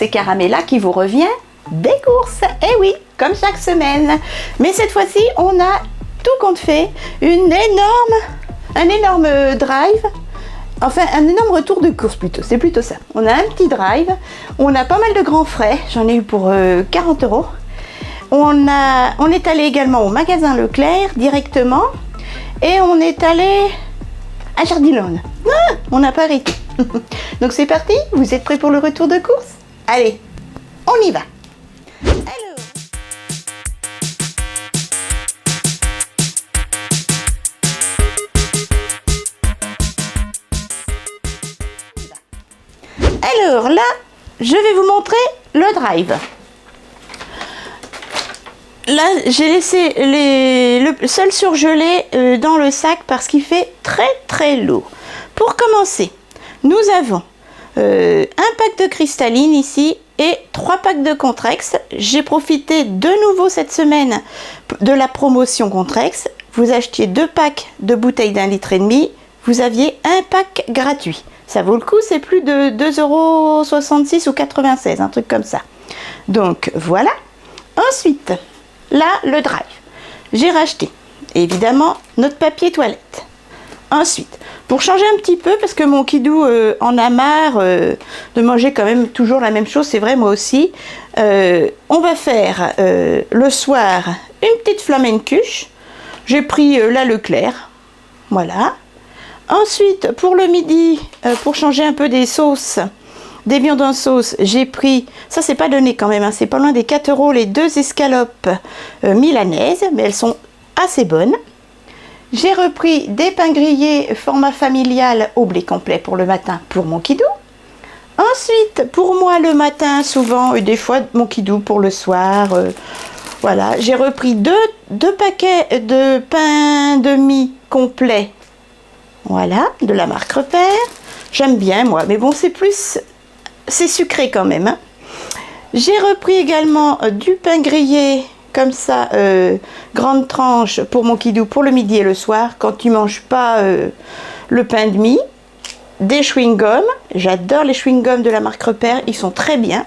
c'est Caramella qui vous revient des courses. Eh oui, comme chaque semaine. Mais cette fois-ci, on a tout compte fait, un énorme drive. Enfin, un énorme retour de course plutôt, c'est plutôt ça. On a un petit drive, on a pas mal de grands frais, j'en ai eu pour 40 €. On est allé également au magasin Leclerc directement et on est allé à Jardiland. Ah, on n'a pas arrêté. Donc c'est parti, vous êtes prêts pour le retour de course? Allez, on y va. Alors là, je vais vous montrer le drive. Là, j'ai laissé le seul surgelé dans le sac parce qu'il fait très lourd. Pour commencer, nous avons un pack de cristalline ici et 3 packs de Contrex. J'ai profité de nouveau cette semaine de la promotion Contrex. Vous achetiez 2 packs de bouteilles d'1,5 litre, vous aviez un pack gratuit. Ça vaut le coup, c'est plus de 2,66 € ou 96, un truc comme ça. Donc voilà. Ensuite, là, le drive. J'ai racheté, évidemment, notre papier toilette. Ensuite, pour changer un petit peu, parce que mon kidou en a marre de manger quand même toujours la même chose, c'est vrai, moi aussi, on va faire le soir une petite flamencuche. J'ai pris la Leclerc, voilà. Ensuite, pour le midi, pour changer un peu des sauces, des viandes en sauce, j'ai pris, ça c'est pas donné quand même, hein, c'est pas loin des 4 € les 2 escalopes milanaises, mais elles sont assez bonnes. J'ai repris des pains grillés format familial au blé complet pour le matin pour mon kidou. Ensuite, pour moi le matin, souvent, et des fois mon kidou pour le soir, voilà, j'ai repris deux paquets de pain de mie complet. Voilà, de la marque Repère. J'aime bien moi, mais bon, c'est sucré quand même. Hein. J'ai repris également du pain grillé, comme ça, grande tranche pour mon kidou pour le midi et le soir, quand tu manges pas le pain de mie. Des chewing-gums, j'adore les chewing-gums de la marque Repère, ils sont très bien.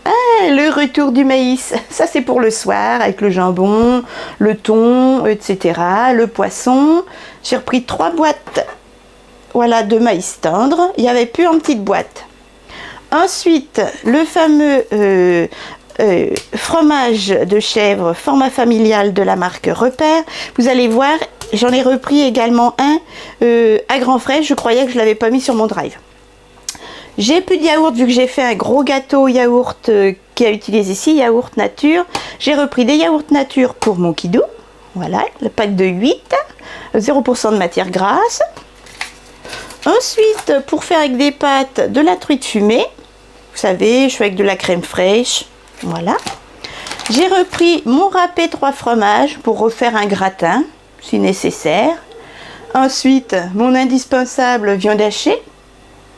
Ah, le retour du maïs, ça c'est pour le soir avec le jambon, le thon, etc. Le poisson. J'ai repris 3 boîtes, voilà, de maïs tendre. Il n'y avait plus en petite boîte. Ensuite, le fameux fromage de chèvre format familial de la marque Repère. Vous allez voir, j'en ai repris également un à grands frais. Je croyais que je ne l'avais pas mis sur mon drive. J'ai plus de yaourt vu que j'ai fait un gros gâteau yaourt qui a utilisé ici, yaourt nature. J'ai repris des yaourts nature pour mon kidou. Voilà, le pack de 8, 0% de matière grasse. Ensuite, pour faire avec des pâtes, de la truite fumée. Vous savez, je fais avec de la crème fraîche. Voilà. J'ai repris mon râpé 3 fromages pour refaire un gratin, si nécessaire. Ensuite, mon indispensable viande hachée.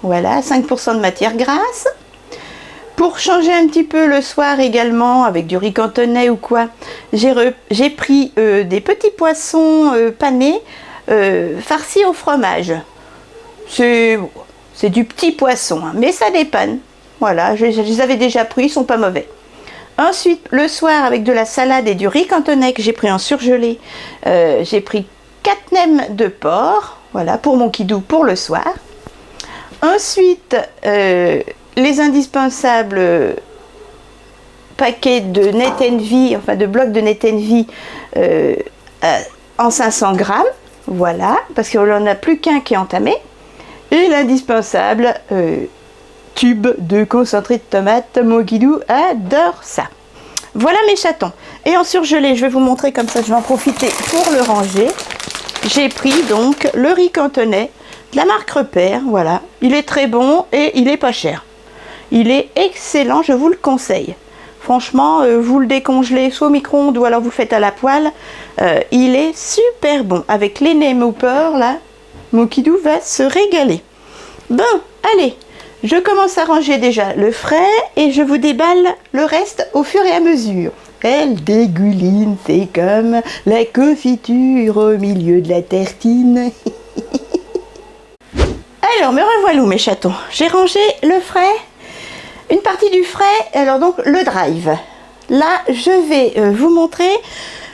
Voilà, 5% de matière grasse. Pour changer un petit peu le soir également, avec du riz cantonais ou quoi, j'ai pris des petits poissons panés farcis au fromage. C'est du petit poisson, hein, mais ça dépanne. Voilà, je les avais déjà pris, ils sont pas mauvais. Ensuite, le soir, avec de la salade et du riz cantonais que j'ai pris en surgelé, j'ai pris 4 nems de porc, voilà, pour mon kidou pour le soir. Ensuite, les indispensables paquets de Net Envy, enfin de blocs de Net Envy en 500 grammes, voilà, parce qu'on n'en a plus qu'un qui est entamé. Et l'indispensable tube de concentré de tomate, mon kidou adore ça. Voilà mes chatons. Et en surgelé, je vais vous montrer comme ça, je vais en profiter pour le ranger. J'ai pris donc le riz cantonais de la marque Repère, voilà. Il est très bon et il est pas cher. Il est excellent, je vous le conseille. Franchement, vous le décongelez soit au micro-ondes ou alors vous faites à la poêle. Il est super bon. Avec les nems au porc, là, mon kidou va se régaler. Bon, allez, je commence à ranger déjà le frais et je vous déballe le reste au fur et à mesure. Elle dégouline, c'est comme la confiture au milieu de la tartine. Alors, me revoilà mes chatons. J'ai rangé le frais. Une partie du frais, alors donc le drive. Là, je vais vous montrer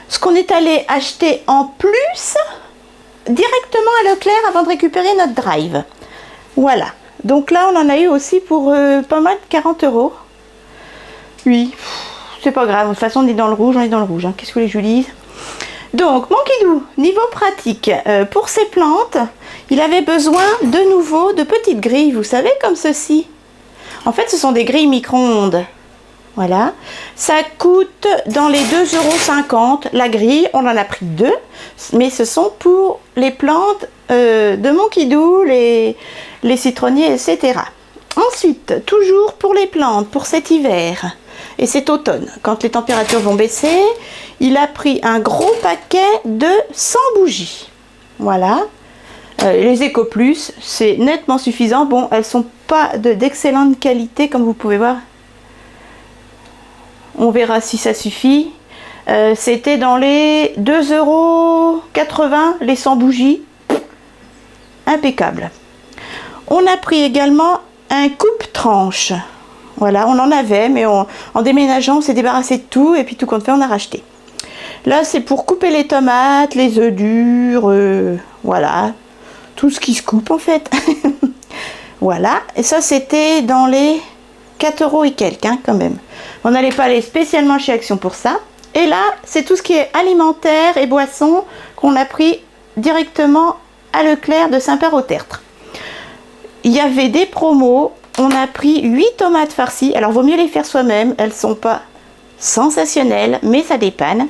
ce qu'on est allé acheter en plus directement à Leclerc avant de récupérer notre drive. Voilà. Donc là, on en a eu aussi pour pas mal de 40 €. Oui, c'est pas grave. De toute façon, on est dans le rouge, hein. Qu'est-ce que les je vous dise? Donc, mon Kidou, niveau pratique, pour ses plantes, il avait besoin de nouveau de petites grilles, vous savez, comme ceci. En fait, ce sont des grilles micro-ondes. Voilà. Ça coûte dans les 2,50 € la grille. On en a pris 2, mais ce sont pour les plantes de mon Kidou, les citronniers, etc. Ensuite, toujours pour les plantes, pour cet hiver et cet automne, quand les températures vont baisser, il a pris un gros paquet de 100 bougies. Voilà. Les Eco Plus, c'est nettement suffisant. Bon, elles sont pas d'excellente qualité, comme vous pouvez voir. On verra si ça suffit. C'était dans les 2,80 € les 100 bougies. Impeccable. On a pris également un coupe-tranche. Voilà, on en avait, mais en déménageant, on s'est débarrassé de tout. Et puis tout compte fait, on a racheté. Là, c'est pour couper les tomates, les œufs durs, voilà. Tout ce qui se coupe, en fait. Voilà. Et ça, c'était dans les 4 € et quelques, hein, quand même. On n'allait pas aller spécialement chez Action pour ça. Et là, c'est tout ce qui est alimentaire et boissons qu'on a pris directement à Leclerc de Saint-Père-au-Tertre. Il y avait des promos. On a pris 8 tomates farcies. Alors, vaut mieux les faire soi-même. Elles ne sont pas sensationnelles, mais ça dépanne.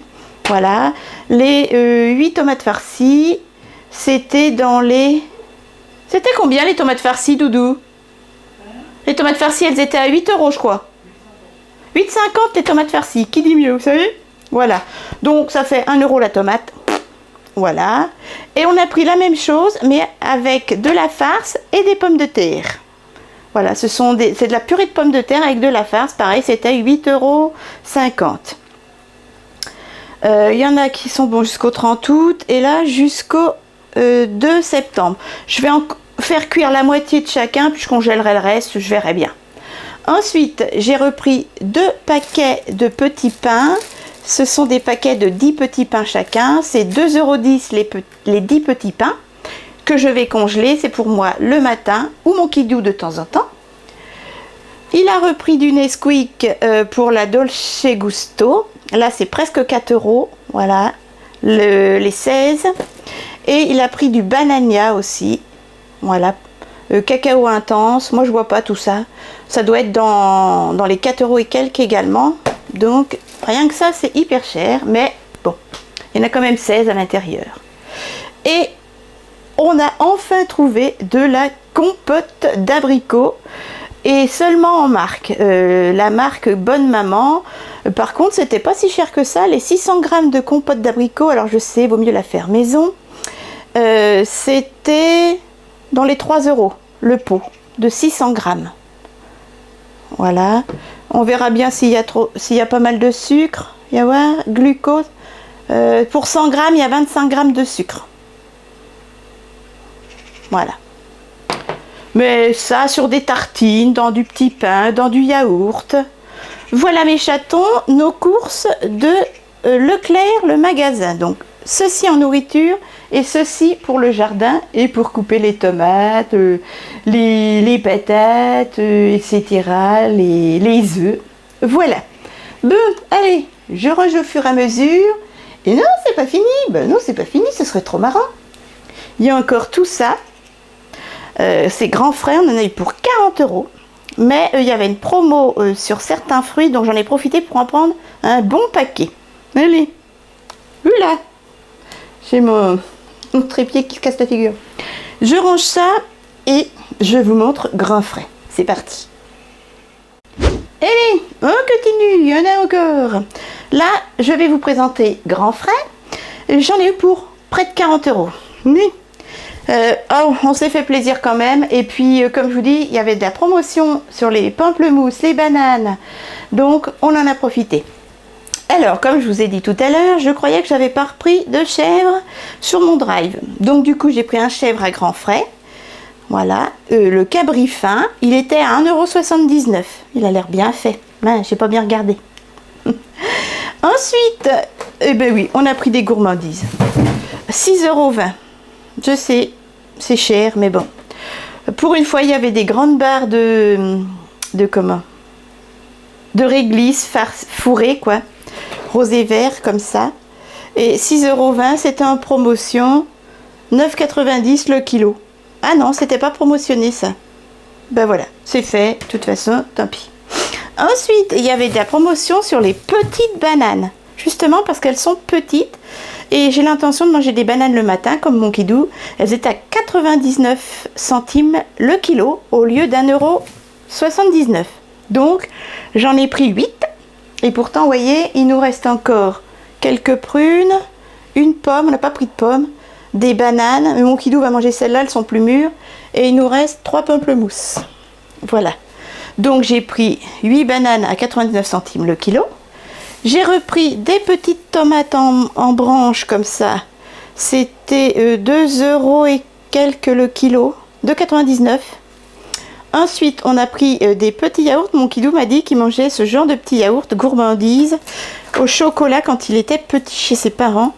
Voilà. Les 8 tomates farcies, c'était dans les... C'était combien les tomates farcies, Doudou? Les tomates farcies, elles étaient à 8 € je crois. 8,50 € les tomates farcies. Qui dit mieux, vous savez? Voilà. Donc, ça fait 1 € la tomate. Voilà. Et on a pris la même chose, mais avec de la farce et des pommes de terre. Voilà, c'est de la purée de pommes de terre avec de la farce. Pareil, c'était 8,50 €. Il y en a qui sont bons jusqu'au 30 août et là jusqu'au 2 septembre. Je vais en faire cuire la moitié de chacun, puis je congèlerai le reste, je verrai bien. Ensuite, j'ai repris 2 paquets de petits pains. Ce sont des paquets de 10 petits pains chacun. C'est 2,10 € les 10 petits pains que je vais congeler. C'est pour moi le matin ou mon Kidou de temps en temps. Il a repris du Nesquik pour la Dolce Gusto. Là, c'est presque 4 €. Voilà, les 16. Et il a pris du Banania aussi. Voilà, cacao intense. Moi, je vois pas tout ça. Ça doit être dans les 4 € et quelques également. Donc, rien que ça, c'est hyper cher. Mais bon, il y en a quand même 16 à l'intérieur. Et on a enfin trouvé de la compote d'abricots. Et seulement en marque. La marque Bonne Maman. Par contre, c'était pas si cher que ça. Les 600 g de compote d'abricots, alors je sais, vaut mieux la faire maison. C'était dans les 3 € le pot de 600 g. Voilà. On verra bien s'il y a pas mal de sucre. Il y a voir, glucose. Pour 100 g, il y a 25 g de sucre. Voilà. Mais ça, sur des tartines, dans du petit pain, dans du yaourt. Voilà mes chatons, nos courses de Leclerc, le magasin. Donc, ceci en nourriture et ceci pour le jardin et pour couper les tomates, les patates, etc., les œufs. Voilà. Bon, allez, je range au fur et à mesure. Et non, c'est pas fini. Ben non, c'est pas fini, ce serait trop marrant. Il y a encore tout ça. C'est grand frais, on en a eu pour 40 €. Mais il y avait une promo sur certains fruits, donc j'en ai profité pour en prendre un bon paquet. Allez, voilà. J'ai mon trépied qui se casse la figure. Je range ça et je vous montre grand frais. C'est parti. Allez, on continue, il y en a encore. Là, je vais vous présenter grand frais. J'en ai eu pour près de 40 €. Oui. Oh, on s'est fait plaisir quand même. Et puis, comme je vous dis, il y avait de la promotion sur les pamplemousses, les bananes. Donc, on en a profité. Alors, comme je vous ai dit tout à l'heure, je croyais que j'avais pas repris de chèvre sur mon drive. Donc, du coup, j'ai pris un chèvre à grands frais. Voilà, le cabri fin, il était à 1,79 €. Il a l'air bien fait. Ben, j'ai pas bien regardé. Ensuite, eh ben oui, on a pris des gourmandises. 6,20 €. Je sais, c'est cher, mais bon. Pour une fois, il y avait des grandes barres de comment? De réglisse fourrée, quoi. Rose et vert, comme ça. Et 6,20 €, c'était en promotion. 9,90 € le kilo. Ah non, c'était pas promotionné ça. Ben voilà, c'est fait. De toute façon, tant pis. Ensuite, il y avait de la promotion sur les petites bananes. Justement parce qu'elles sont petites. Et j'ai l'intention de manger des bananes le matin, comme mon kidou. Elles étaient à 99 centimes le kilo au lieu d'1,79 €. Donc, j'en ai pris 8. Et pourtant, vous voyez, il nous reste encore quelques prunes, une pomme, on n'a pas pris de pomme, des bananes, mais mon kidou va manger celles-là, elles sont plus mûres, et il nous reste 3 pamplemousses. Voilà. Donc j'ai pris 8 bananes à 99 centimes le kilo. J'ai repris des petites tomates en branches comme ça. C'était 2 € et quelques le kilo, 2,99 €. Ensuite, on a pris des petits yaourts. Mon kidou m'a dit qu'il mangeait ce genre de petits yaourts gourmandises au chocolat quand il était petit chez ses parents.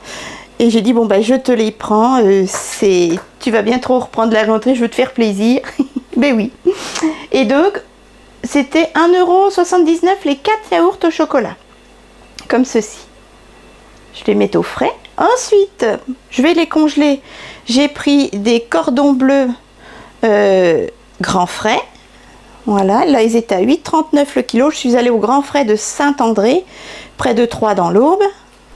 Et j'ai dit, bon, bah, je te les prends. Tu vas bientôt reprendre la rentrée, je veux te faire plaisir. Ben oui. Et donc, c'était 1,79 € les 4 yaourts au chocolat. Comme ceci. Je les mets au frais. Ensuite, je vais les congeler. J'ai pris des cordons bleus Grand Frais. Voilà, là ils étaient à 8,39 € le kilo. Je suis allée au Grand Frais de Saint-André, près de Troyes dans l'Aube.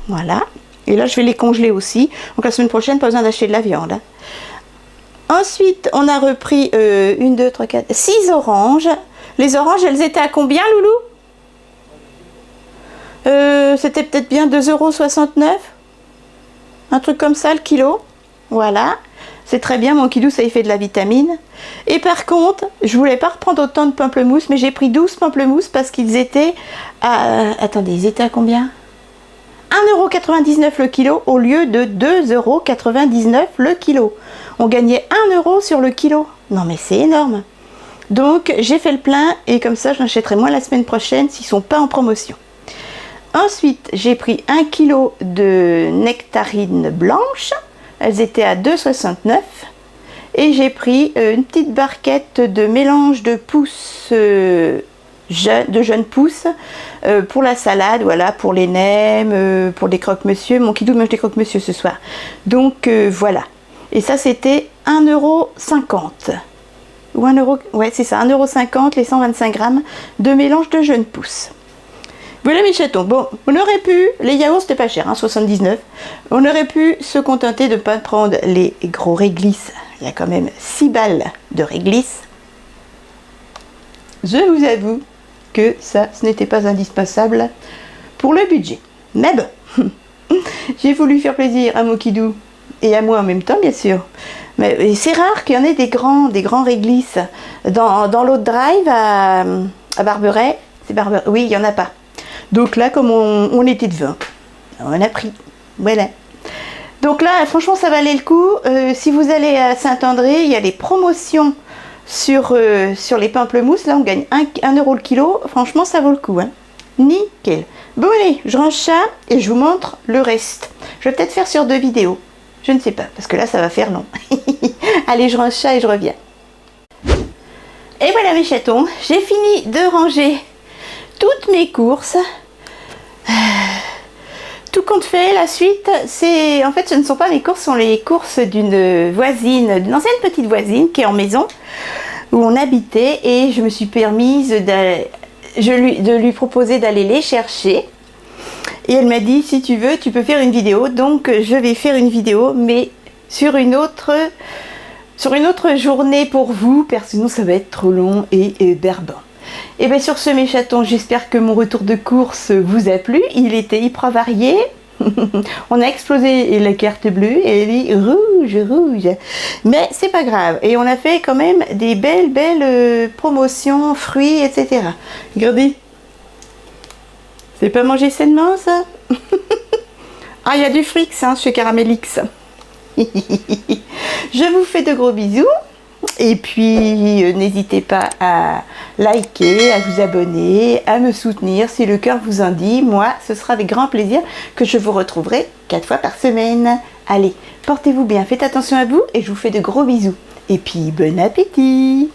Voilà. Et là je vais les congeler aussi. Donc la semaine prochaine, pas besoin d'acheter de la viande. Ensuite, on a repris 1, 2, 3, 4, 6 oranges. Les oranges, elles étaient à combien, Loulou? C'était peut-être bien 2,69 €. Un truc comme ça, le kilo. Voilà. C'est très bien, mon kidou, ça y fait de la vitamine. Et par contre, je voulais pas reprendre autant de pamplemousses, mais j'ai pris 12 pamplemousses parce qu'ils étaient à... Attendez, ils étaient à combien? 1,99 € le kilo au lieu de 2,99 € le kilo. On gagnait 1 € sur le kilo. Non mais c'est énorme. Donc j'ai fait le plein et comme ça, j'en achèterai moins la semaine prochaine s'ils sont pas en promotion. Ensuite, j'ai pris 1 kg de nectarines blanches. Elles étaient à 2,69 €. Et j'ai pris une petite barquette de mélange de pousses, de jeunes pousses, pour la salade, voilà, pour les nems, pour des croque-monsieur. Mon kidou mange des croque-monsieur ce soir. Donc voilà. Et ça, c'était 1,50 €. Ou 1 €, ouais, c'est ça, 1,50 € les 125 grammes de mélange de jeunes pousses. Voilà mes chatons. Bon, on aurait pu, les yaourts c'était pas cher, hein, 79. On aurait pu se contenter de ne pas prendre les gros réglisses. Il y a quand même 6 balles de réglisse. Je vous avoue que ça, ce n'était pas indispensable pour le budget. Mais bon, j'ai voulu faire plaisir à mon kidou et à moi en même temps, bien sûr. Mais c'est rare qu'il y en ait des grands réglisses. Dans l'autre drive à Barberet, oui, il n'y en a pas. Donc là, comme on était devant, on a pris. Voilà. Donc là, franchement, ça valait le coup. Si vous allez à Saint-André, il y a les promotions sur les pamplemousses. Là, on gagne 1 € le kilo. Franchement, ça vaut le coup. Hein. Nickel. Bon, allez, je range ça et je vous montre le reste. Je vais peut-être faire sur 2 vidéos. Je ne sais pas, parce que là, ça va faire long. Allez, je range ça et je reviens. Et voilà mes chatons, j'ai fini de ranger toutes mes courses. Tout compte fait, la suite, c'est... En fait, ce ne sont pas mes courses, ce sont les courses d'une voisine, d'une ancienne petite voisine qui est en maison, où on habitait, et je me suis permise de lui proposer d'aller les chercher. Et elle m'a dit, si tu veux, tu peux faire une vidéo. Donc, je vais faire une vidéo, mais sur une autre journée pour vous, parce que sinon ça va être trop long et berbant. Et bien sur ce mes chatons, j'espère que mon retour de course vous a plu. Il était hyper varié. On a explosé la carte bleue et elle est rouge. Mais c'est pas grave. Et on a fait quand même des belles promotions, fruits, etc. Regardez. C'est pas manger sainement ça? Ah, il y a du Frix hein, chez Caramélix. Je vous fais de gros bisous. Et puis, n'hésitez pas à liker, à vous abonner, à me soutenir si le cœur vous en dit. Moi, ce sera avec grand plaisir que je vous retrouverai 4 fois par semaine. Allez, portez-vous bien, faites attention à vous et je vous fais de gros bisous. Et puis, bon appétit!